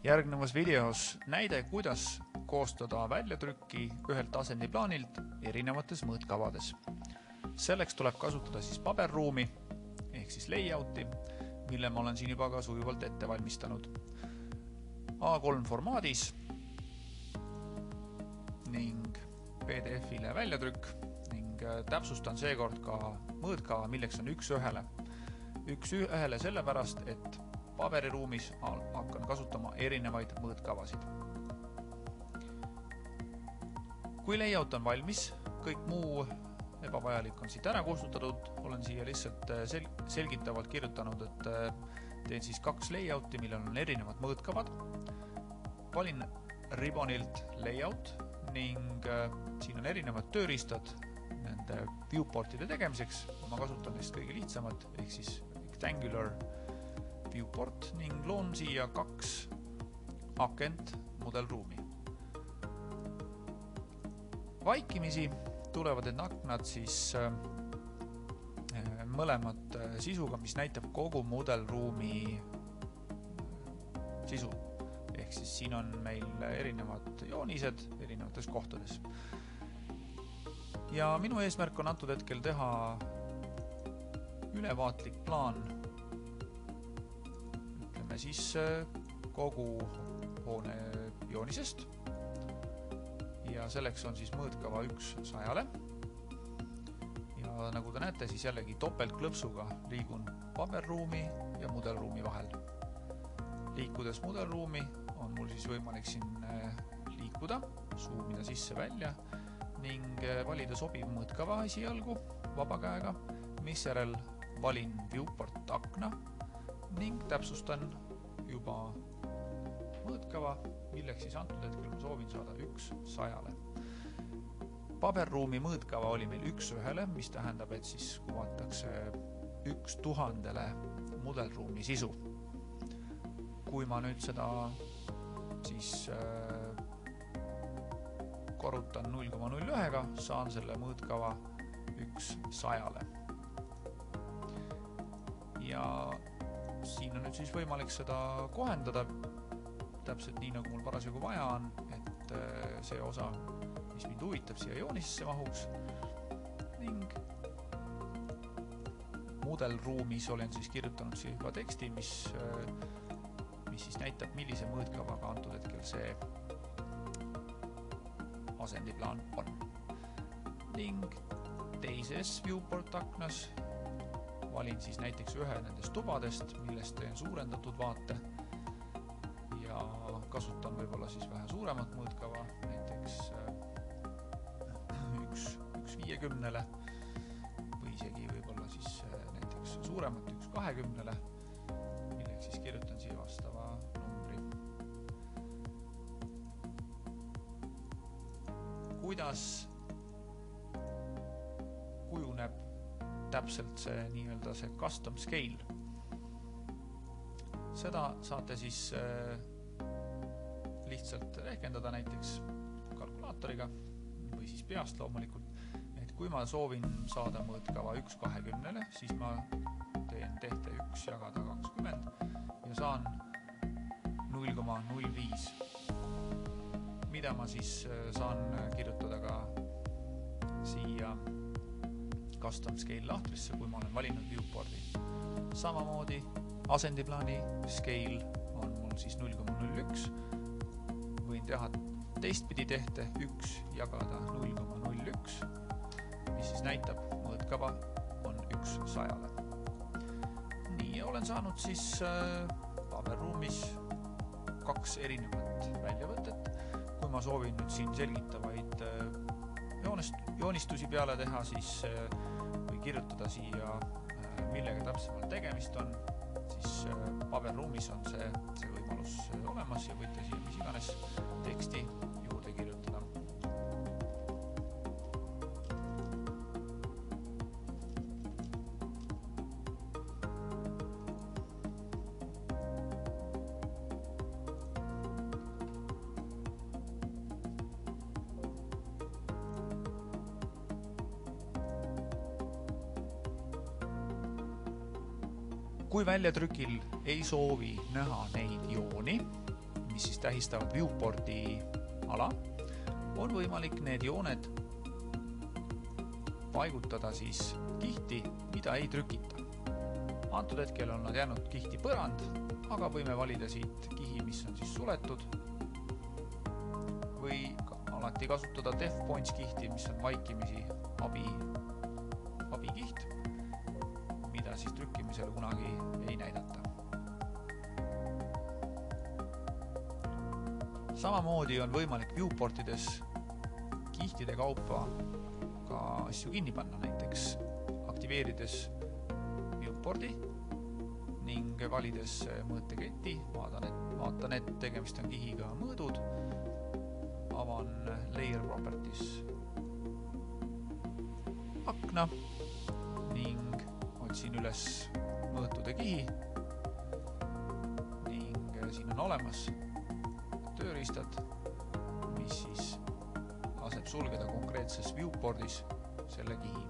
Järgnevas videos näide, kuidas koostada väljatrükki ühelt asendiplaanilt erinevates mõõtkavades. Selleks tuleb kasutada siis paberruumi ehk siis layouti, mille ma olen siin juba ka sujuvalt ette valmistanud. A3 formaadis ning PDF-ile väljatrükk ning täpsustan seekord ka mõõtkava, milleks on üks ühele. Üks ühele sellepärast, et paberiruumis hakkan kasutama erinevaid mõõtkavasid. Kui layout on valmis, kõik muu ebavajalik on siit ära kustutatud, olen siia lihtsalt selgitavalt kirjutanud, et teen siis 2 layouti, millel on erinevad mõõtkavad. Valin ribbonilt layout ning siin on erinevad tööriistad nende viewportide tegemiseks. Ma kasutan neist kõige lihtsamad, ehk siis rectangular viewport ning loon siia 2 akent mudelruumi. Vaikimisi tulevad need aknad siis mõlemad sisuga, mis näitab kogu mudelruumi sisu. Ehk siis siin on meil erinevad joonised erinevates kohtades. Ja minu eesmärk on antud hetkel teha ülevaatlik plaan, ütleme siis kogu hoone joonisest. Ja selleks on siis mõõtkava 1:100. Ja nagu te näete, siis jällegi topeltklõpsuga liigun paberruumi ja mudelruumi vahel. Liikudes mudelruumi on mul siis võimalik siin liikuda, zoomida sisse-välja ning valida sobiv mõõtkava esialgu vaba käega, misjärel valin viewport akna ning täpsustan juba mõõtkava, milleks siis antud hetkel ma soovin saada 1:100. Paberruumi mõõtkava oli meil 1:1, mis tähendab, et siis kuvatakse 1000 mudelruumi sisu. Kui ma nüüd seda siis korrutan 0,01-ga, saan selle mõõtkava 1:100. Ja siin on nüüd siis võimalik seda kohendada täpselt nii, nagu mul parasjagu vaja on, et see osa, mis mind huvitab, siia joonisesse mahuks ning mudelruumis olen siis kirjutanud siia juba teksti, mis siis näitab, millise mõõtkavaga antud hetkel see asendiplaan on. Ning teises viewport aknas valin siis näiteks ühe nendest tubadest, millest teen suurendatud vaate ja kasutan võib-olla siis vähe suuremat mõõtkava, näiteks 1:50 või isegi võib-olla siis näiteks suuremat 1:20, milleks siis kirjutan siia vastava numbri. Kuidas kujuneb täpselt see nii-öelda see custom scale? Seda saate siis lihtsalt rehkendada näiteks kalkulaatoriga või siis peast loomulikult. Et kui ma soovin saada mõõtkava 1:20, siis ma teen tehte 1 jagada 20 ja saan 0,05, mida ma siis saan kirjutada ka siia custom scale lahtrisse, kui ma olen valinud viewporti. Samamoodi asendiplaani scale on mul siis 0,01. Võin teha teistpidi tehte 1 jagada 0,01, mis siis näitab mõõtkava on 1:100. Nii, olen saanud siis paberruumis 2 erinevat väljavõtet. Kui ma soovin nüüd siin selgitavaid joonistusi peale teha, siis või kirjutada siia, millega täpsemalt tegemist on, siis paberruumis on see võimalus olemas ja võite siia mis iganes teksti juurde kirjutada. Kui väljatrükil ei soovi näha neid jooni, mis siis tähistavad viewporti ala, on võimalik need jooned paigutada siis kihti, mida ei trükita. Antud hetkel on nad jäänud kihti põrand, aga võime valida siit kihi, mis on siis suletud, või alati kasutada DefPoints kihti, mis on vaikimisi abikiht, mida siis trükkimisel kunagi ei näidata. Samamoodi on võimalik viewportides kihtide kaupa ka asju kinni panna, näiteks aktiveerides viewporti ning valides mõõteketi, vaatan, et tegemist on kihiga mõõdud, avan Layer Properties akna ning otsin üles mõõtude kihi ning siin on olemas tööriistad, mis siis laseb sulgeda konkreetses viewportis selle kihi.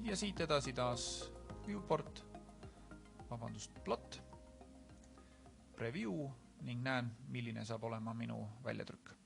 Ja siit edasi taas viewport, plot, preview ning näen, milline saab olema minu väljatrükk.